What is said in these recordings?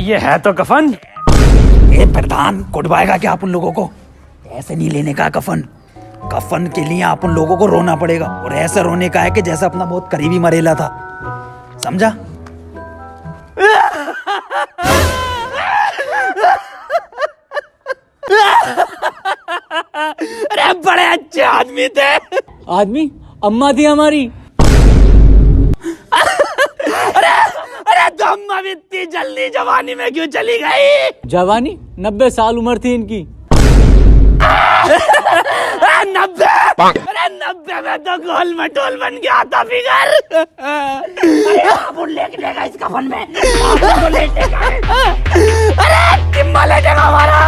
ये है तो कफन। ए प्रधान, कुटवाएगा क्या अपन लोगों को? ऐसे नहीं लेने का कफन। कफन के लिए अपन लोगों को रोना पड़ेगा, और ऐसा रोने का है कि जैसा अपना बहुत करीबी मरेला था, समझा? अरे बड़े अच्छे आदमी थे। आदमी अम्मा थी हमारी। अरे तो अम्मा भी इतनी जल्दी जवानी में क्यों चली गई? जवानी 90 साल उम्र थी इनकी। 90? अरे 90 में तो गोल मटोल बन गया था फिगर। अरे आप लेटेगा इस कफन में, आप तो लेटेगा। अरे टिम्मा लेटेगा हमारा।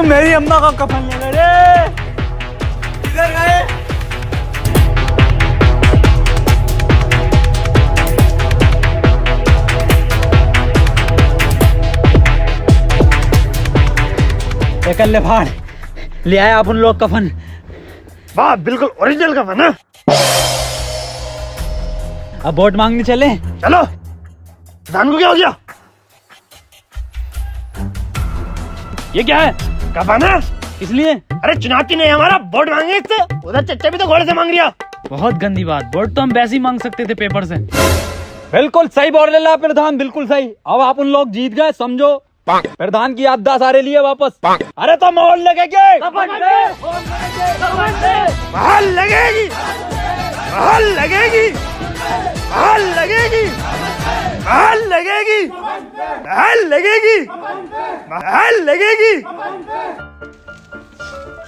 मेरी अम्मा का कफन ले रे। किधर गए? कल ले फाड़ ले आए अपन लोग कफन। वाह, बिल्कुल ओरिजिनल कफन है। अब वोट मांगने चले। चलो। प्रधान को क्या हो गया? ये क्या है? कफन है। किस लिए? अरे चुनाव नहीं हमारा, वोट मांगे इससे। उधर चच्चा भी तो घोड़े से मांग रिया। बहुत गंदी बात। वोट तो हम वैसे ही मांग सकते थे पेपर से। बिल्कुल सही बोल रहे प्रधान, बिल्कुल सही। अब आप उन लोग जीत गए, समझो। प्रधान की याददाश्त आ रही है वापस। अरे तो माहौल लगेगी, माहौल लगेगी, माहौल लगेगी, माहौल लगेगी, माहौल लगेगी, माहौल लगेगी, माहौल लगेगी।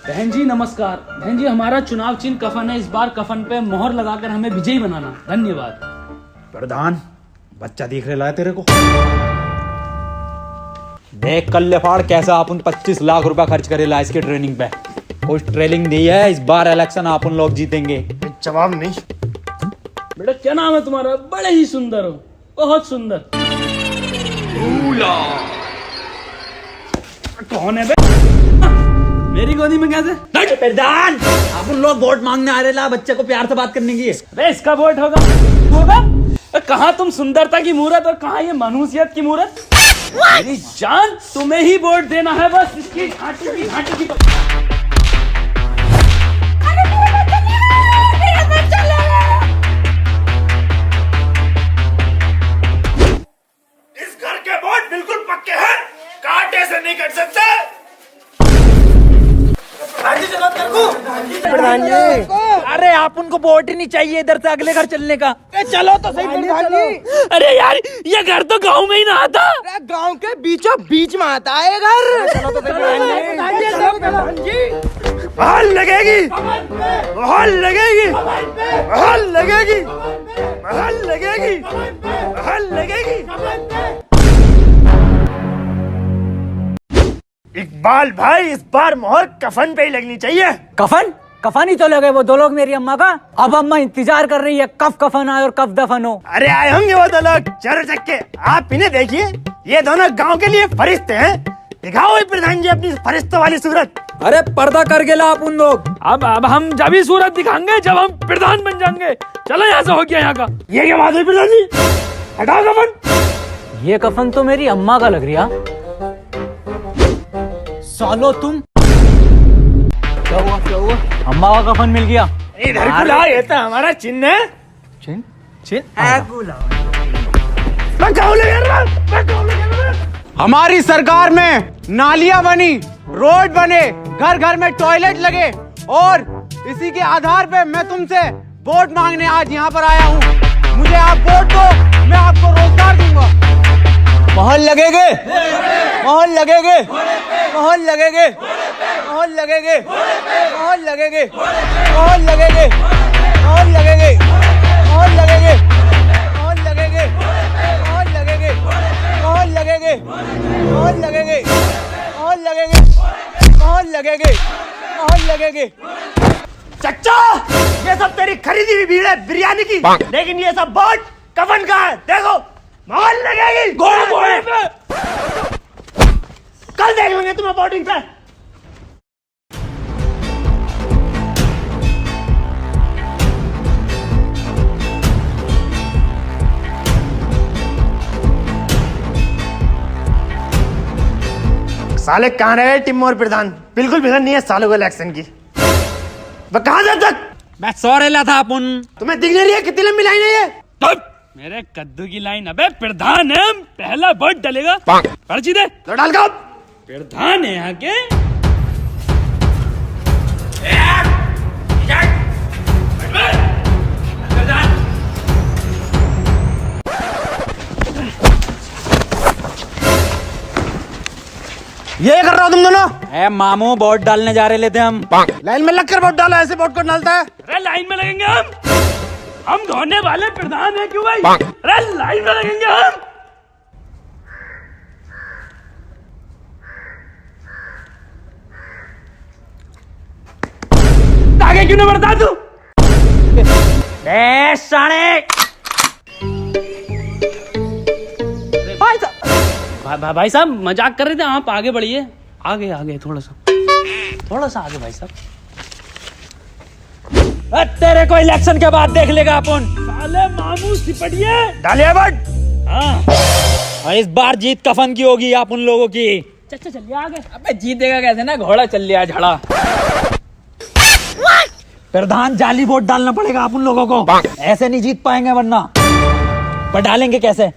बहन जी नमस्कार। बहन जी, हमारा चुनाव चिन्ह कफन है। इस बार कफन पे मोहर लगाकर हमें विजयी बनाना। धन्यवाद। प्रधान, बच्चा दिख रहा है तेरे को? देख कल्ले फाड़ कैसा अपन 25 लाख रुपया खर्च करेला इसके ट्रेनिंग पे। कुछ ट्रेनिंग दी है, इस बार इलेक्शन अपन लोग जीतेंगे। जवाब नहीं। बेटा क्या नाम है तुम्हारा? बड़े ही सुंदर हो, बहुत सुंदर। कौन है बे? मेरी गोदी में कैसे? प्रधान, अपन लोग वोट मांगने आ रहे, बच्चे को प्यार से बात करने की। अरे इसका वोट होगा कहाँ? तुम सुंदरता की मूरत और कहाँ ये मनुष्यत की मूरत? मेरी जान, तुम्हें ही वोट देना है बस। इसकी घाटी की इस घर के वोट बिल्कुल पक्के हैं, कांटे से नहीं कट सकते। प्रधान जी, अरे आप उनको वोट ही नहीं चाहिए इधर से अगले घर चलने का। चलो तो सही प्रधान जी। अरे यार, ये घर तो गांव में ही ना आता। गांव के बीचों बीच में आता है घर। चलो तो प्रधान जी। माहौल लगेगी, माहौल लगेगी, माहौल लगेगी, माहौल लगेगी, माहौल लगेगी। इकबाल भाई, इस बार मोहर कफन पे ही लगनी चाहिए। कफन? कफन ही तो लगे वो दो लोग मेरी अम्मा का। अब अम्मा इंतजार कर रही है कब कफन आए और कब दफन हो। अरे आए होंगे वो दो लोग, चलो चक्के। आप इन्हें देखिए, ये दोनों गांव के लिए फरिश्ते हैं। दिखाओ प्रधान जी अपनी फरिश्तों वाली सूरत। अरे पर्दा कर गेला आप उन लोग। अब हम जब ही सूरत दिखाएंगे जब हम प्रधान बन जाएंगे। चलो यहाँ से हो गया यहाँ का। ये क्या बात है प्रधान जी? हटाओ कफन। ये कफन तो मेरी अम्मा का लग रहा। सालो तुम। क्या हुआ? अम्मा का कफन मिल गया। इधर बुला, ये तो हमारा चिन्ह है। हमारी सरकार में नालियां बनी, रोड बने, घर घर में टॉयलेट लगे, और इसी के आधार पे मैं तुमसे वोट मांगने आज यहाँ पर आया हूँ। मुझे आप वोट दो, मैं आपको रोजगार दूंगा। मोहर लगेगे, मोहर लगेगे, मोहर लगेगे, मोहर लगेगे, मोहर लगेगे, मोहर लगेगे, मोहर लगेगे, मोहर लगेगे, मोहर लगेगे, मोहर लगेगे, मोहर लगेगे, मोहर लगेगे, मोहर लगेगे, मोहर लगेगे, मोहर लगेगे। चच्चा, ये सब तेरी खरीदी हुई भीड़ है बिरयानी की, लेकिन ये सब वोट कफन का है। देखो, मोहर लगेगी घोड़े पे। कल देख लेंगे तुम्हें वोटिंग पे। साले कहाँ रहे टिम्मो और प्रधान? बिल्कुल फिक्र नहीं है सालों को इलेक्शन की। वह कहाँ था तक? मैं सो रेला था अपन। तुम्हें दिख नहीं रही है कितनी लंबी लाइन है ये? मेरे कद्दू की लाइन। अबे प्रधान है, पहला वोट डलेगा। पर्ची दे। तो डाल का प्रधान है यहाँ के। ये कर रहा हो तुम दोनों? ए मामू वोट डालने जा रहे थे हम। लाइन में लगकर वोट डालो, ऐसे वोट को डालता है। अरे लाइन में लगेंगे हम धोने वाले प्रधान है क्यों भाई? अरे लाइन में लगेंगे हम। आगे क्यों नहीं बढ़ता तू? साले भाई साहब मजाक कर रहे थे, आप आगे बढ़िए। आगे आगे थोड़ा सा आगे भाई साहब। तेरे को इलेक्शन के बाद देख लेगा अपन। साले मामू सिपटिए। डालिए वोट। हाँ और इस बार जीत कफन की होगी आप उन लोगों की। चचा चलिए आगे। अबे जीतेगा कैसे ना, घोड़ा चल लिया झड़ा। प्रधान जाली वोट डालना पड़ेगा आप उन लोगों को, ऐसे नहीं जीत पाएंगे वरना। पर डालेंगे कैसे?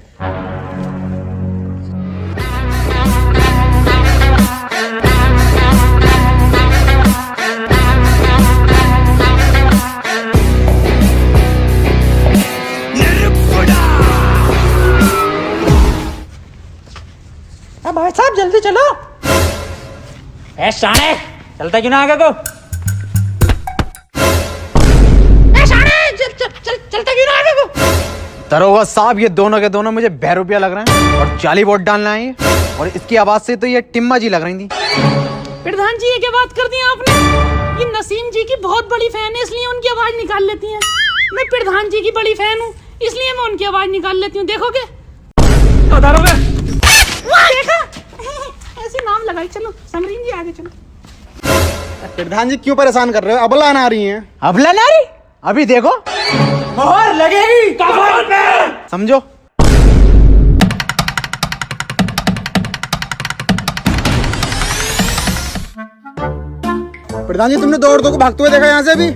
भाई साहब जल्दी चलो। ए शाने चलता क्यों ना आगे को? चलता क्यों ना आगे को? दरोगा साहब ये दोनों के दोनों मुझे बहरूपिया लग रहे हैं और जाली वोट डालना है ये। और इसकी आवाज से तो ये टिम्मा जी लग रही थी। प्रधान जी ये क्या बात कर दी आपने? ये नसीम जी की बहुत बड़ी फैन है इसलिए उनकी आवाज निकाल लेती हैं। मैं प्रधान जी की बड़ी फैन हूँ इसलिए मैं उनकी आवाज निकाल लेती हूँ। देखोगे? देखा? ऐसे नाम लगाई। चलो समरीन जी आगे चलो। प्रधान जी क्यों परेशान कर रहे हो? अबला ना रही है। अबला ना रही? अभी देखो मोहर लगेगी कफन पे। समझो। प्रधान जी तुमने दो औरतों को भागते हुए देखा यहाँ से अभी?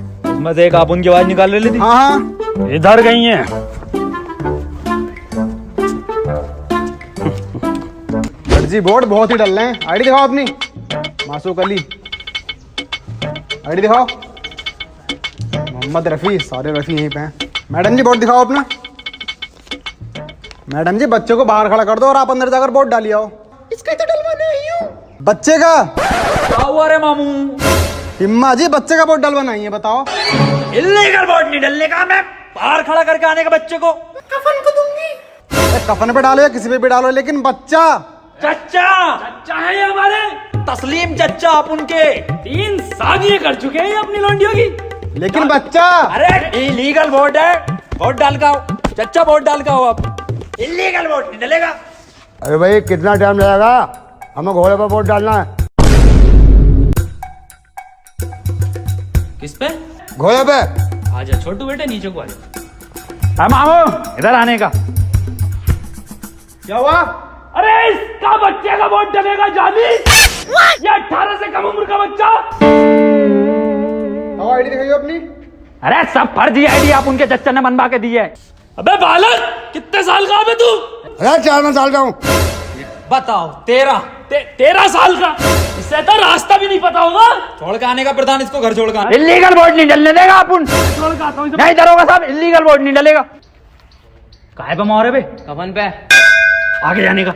बस एक आप उनकी आवाज निकाल रही थी। हाँ हाँ इधर गई हैं। जी वोट बहुत ही डल रहे हैं। आईडी दिखाओ अपनी। मासूक अली आईडी दिखाओ। मोहम्मद रफी, सारे रफी यहीं पे हैं। मैडम जी वोट दिखाओ अपना। मैडम जी बच्चे को बाहर खड़ा कर दो और आप अंदर जाकर वोट डालिए आओ। इसका तो डलवाना ही हूँ। बच्चे का क्या हुआ रे मामू? हिम्मा जी बच्चे का वोट डलवाना ही है, बताओ। इल्लीगल वोट नहीं डलने का, मैं बाहर खड़ा करके आने का बच्चे को। कफन को दूंगी। कफन पे डालो या किसी पे भी डालो, लेकिन बच्चा चचा है ये हमारे तस्लीम चचा आप उनके 3 शादियां कर चुके हैं अपनी लौंडियों की। लेकिन बच्चा। अरे इलीगल वोट है, वोट डाल का हो चचा, वोट डाल का हो। आप इलीगल वोट नहीं डलेगा। अरे भाई कितना टाइम लगेगा? हमें घोड़े पर वोट डालना है। किस पे? घोड़े पे। आजा छोटू बेटे नीचे को आजा। हाँ मामू इधर आने का। क्या हुआ? अरे इसका बच्चे का वोट डलेगा जाली। ये 18 से कम उम्र का बच्चा। आईडी दिखाइए अपनी। अरे सब फर्जी आईडी आप उनके चचा ने बनवा के दी है। अबे बालक कितने साल का है तू? अरे 4 साल का हूँ। बताओ 13। 13 साल का? इससे तो रास्ता भी नहीं पता होगा। छोड़ के आने का प्रधान, इसको घर छोड़ के। इलीगल वोट नहीं डलने देगा अपन। छोड़ के आता हूं इसे। नहीं दरोगा साहब, इलीगल वोट नहीं डलेगा। काहे पे मोहरे पे? कफन पे आगे जाने का।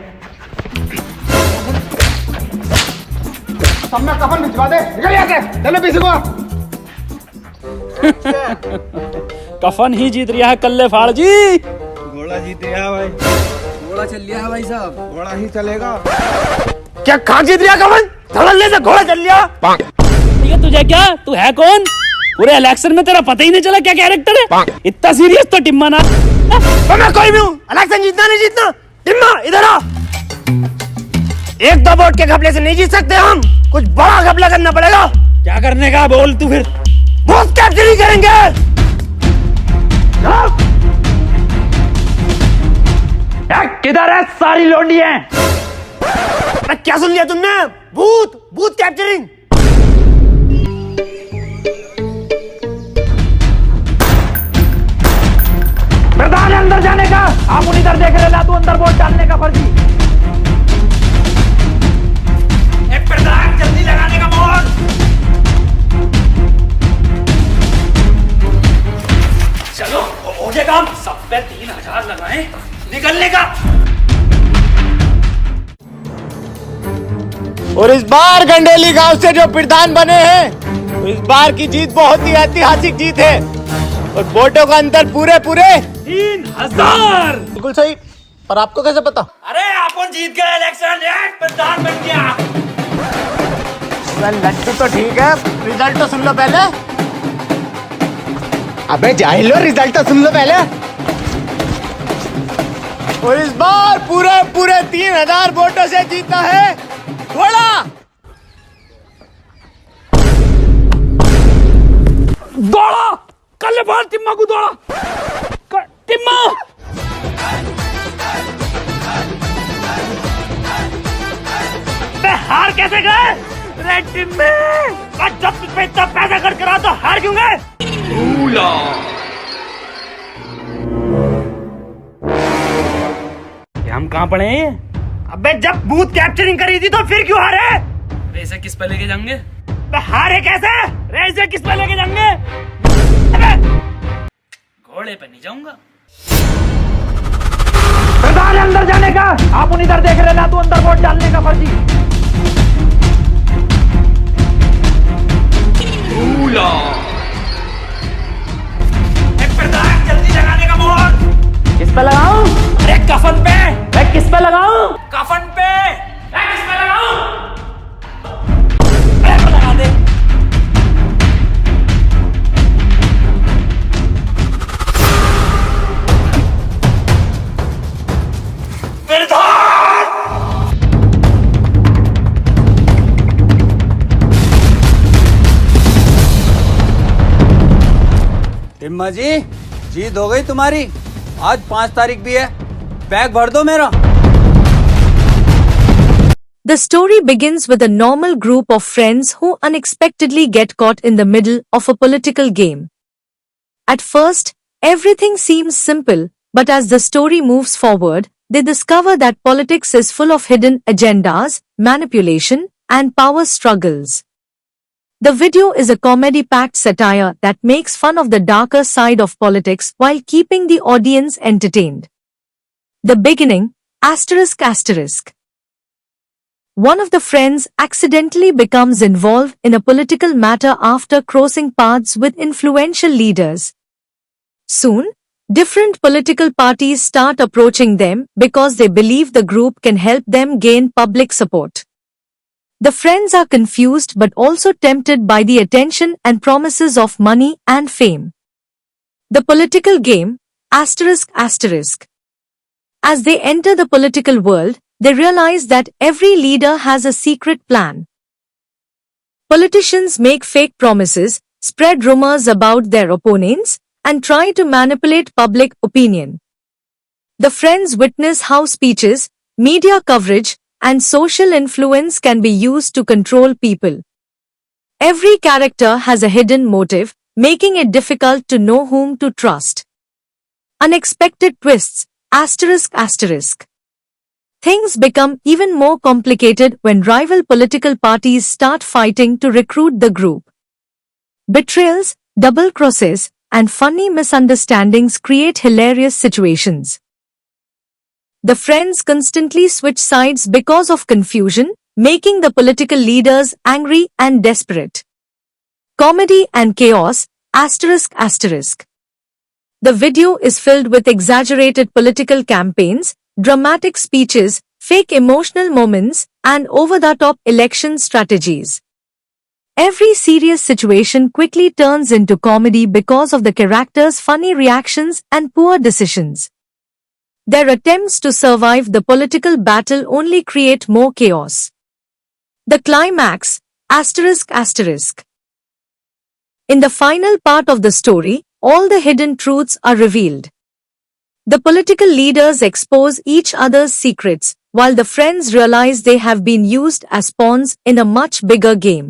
सब में कफन भिजवा दे। निकल यहाँ से। चलो पीछे को। कफन ही जीत रहा है कल्ले फाड़ जी। घोड़ा जीत गया भाई। घोड़ा चल लिया भाई साहब। घोड़ा ही चलेगा। क्या कहाँ जीत रहा कफन? धड़ल्ले से घोड़ा चल लिया। ठीक है तुझे क्या? तू है कौन? पूरे इलेक्शन में तेरा पता ही नहीं चला क्या कैरेक्टर है? इतना सीरियस तो टिम्मा ना। मैं कोई भी हूँ, इलेक्शन जीतना नहीं जीतना। टिम्मा इधर आ। एक दो वोट के घपले से नहीं जीत सकते हम, कुछ बड़ा घपला करना पड़ेगा। क्या करने का बोल तू फिर? वोट कैप्चरी करेंगे। किधर है सारी लौंडी हैं? अबे क्या सुन लिया तुमने? भूत भूत कैप्चरिंग। प्रधान अंदर जाने का, आप उन इधर देख रहे ला तू अंदर वोट डालने का फर्जी। प्रधान जल्दी लगाने का वोट। चलो हो गया काम। सब पे 3000 लगाए, निकलने का। और इस बार गंडेली गांव से जो प्रधान बने हैं, तो इस बार की जीत बहुत ही ऐतिहासिक जीत है। और वोटों का अंतर पूरे 3000। बिल्कुल सही। पर आपको कैसे पता? अरे अपन जीत गए इलेक्शन, प्रधान बन गया। लड्डू तो ठीक है, रिजल्ट तो सुन लो पहले। अबे जाहिलो, रिजल्ट तो सुन लो पहले। और इस बार पूरे 3000 वोटों से जीतना है घोड़ा। दौड़ा कल बार टिम्मा को दौड़ा। टिम्मा हार कैसे गए? रेड टीम में जब पे इतना पैसा खर्च करा तो हार क्यों गए? हम कहाँ पड़े हैं? अबे जब बूथ कैप्चरिंग करी थी तो फिर क्यों हारे? वैसे किस पे लेके जाएंगे? हारे कैसे? रेसे किस पे लेके जाएंगे? घोड़े पे नहीं जाऊंगा। प्रधान अंदर जाने का, आप उन इधर देख रहे ला तू अंदर वोट डालने का फर्जी। प्रधान जल्दी लगाने का वोट। किस पे लगाऊं? अरे कफन पे। मैं किस पे लगाऊं? कफन पे। किस पे लगाऊं? लगा दे। टिम्मा जी, जीत हो गई तुम्हारी। आज 5 तारीख भी है, बैग भर दो मेरा। The story begins with a normal group of friends who unexpectedly get caught in the middle of a political game. At first, everything seems simple, but as the story moves forward, they discover that politics is full of hidden agendas, manipulation, and power struggles. The video is a comedy-packed satire that makes fun of the darker side of politics while keeping the audience entertained. The beginning, ****. One of the friends accidentally becomes involved in a political matter after crossing paths with influential leaders. Soon, different political parties start approaching them because they believe the group can help them gain public support. The friends are confused but also tempted by the attention and promises of money and fame. The political game, ****. As they enter the political world, they realize that every leader has a secret plan. Politicians make fake promises, spread rumors about their opponents, and try to manipulate public opinion. The friends witness how speeches, media coverage, and social influence can be used to control people. Every character has a hidden motive, making it difficult to know whom to trust. Unexpected twists, ****. Things become even more complicated when rival political parties start fighting to recruit the group. Betrayals, double crosses, and funny misunderstandings create hilarious situations. The friends constantly switch sides because of confusion, making the political leaders angry and desperate. Comedy and chaos, ****. The video is filled with exaggerated political campaigns, dramatic speeches, fake emotional moments, and over-the-top election strategies. Every serious situation quickly turns into comedy because of the characters' funny reactions and poor decisions. Their attempts to survive the political battle only create more chaos. The climax, ****. In the final part of the story, all the hidden truths are revealed. The political leaders expose each other's secrets, while the friends realize they have been used as pawns in a much bigger game.